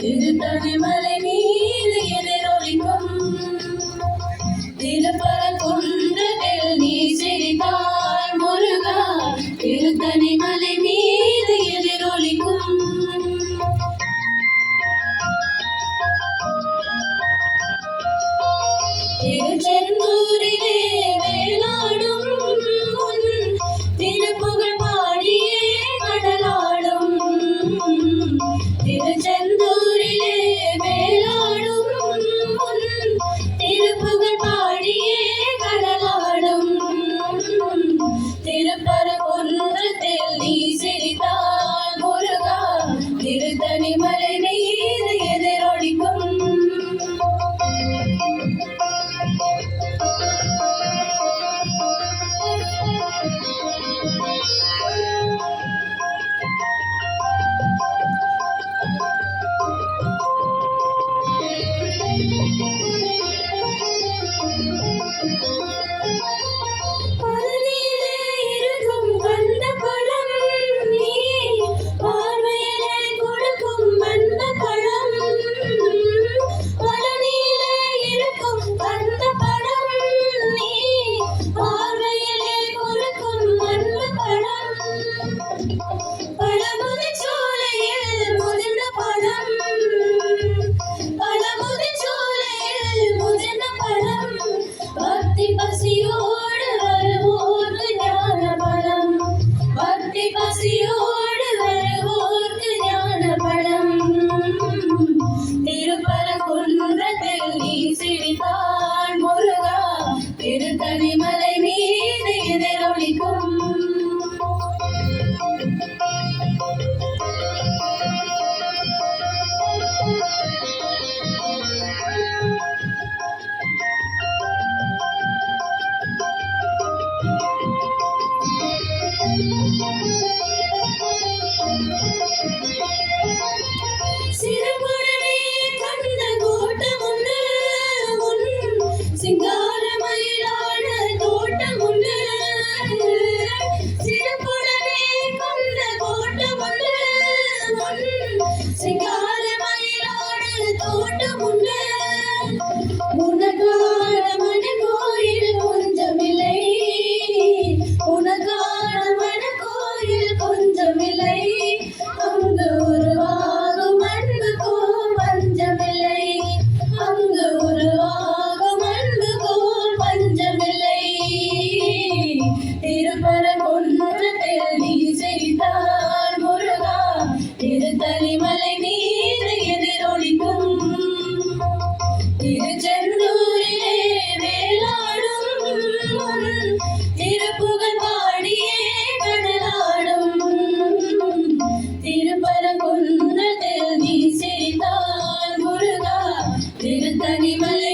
திருத்தணிமலை மீது எதிரொலிக்கும் திருப்பரங்குன்றத்தில் நீ சிரித்தாய் முருகா. திருத்தணிமலை மீது எதிரொலிக்கும் திருச்செந்தூரிலே வேலாடும் உன் திருப்புகழ் பாடியே கடலாடும். திருச்செந்தூரிலே வேலாடும் உன் திருப்புகழ் பாடியே கடலாடும். திருப்பரங்குன்றத்தில் நீ சிரித்தாய் முருகா. திருத்தணிமலை மீது எதிரொலிக்கும் பசியோடு வருவோர்க்கு ஞான பழம். திருப்பரங்குன்றத்தில் நீ சிரித்தாய் முருகா. திருத்தணிமலை மீது எதிரொலிக்கும் சிறுகுடனே கண்ட கூட்டம் உண்டு உன் சிங்கார மயிலாட தோட்டம் உண்டு. சிறுகுடனே கண்ட கூட்டம் உண்டு உன் சிங்கார மயிலாட தோட்டம் உண்டு. உனக்கான மன கோயில் கொஞ்சமில்லை, உனக்கான மன கோயில் கொஞ்சமில்லை. அங்கு உருவாகும் அன்புக்கோ பஞ்சமில்லை, அங்கு உருவாகும் அன்புக்கோ பஞ்சமில்லை. திருப்பரங்குன்றத்தில் நீ சிரித்தாய் முருகா. திருத்தணிமலை மீது எதிரொலிக்கும் திருச்செந்தூரிலே வேலாடும் உன் திருப்புகழ் பாடியே கடலாடும். திருப்பரங்குன்றத்தில் நீ சிரித்தாய் முருகா. திருத்தணிமலை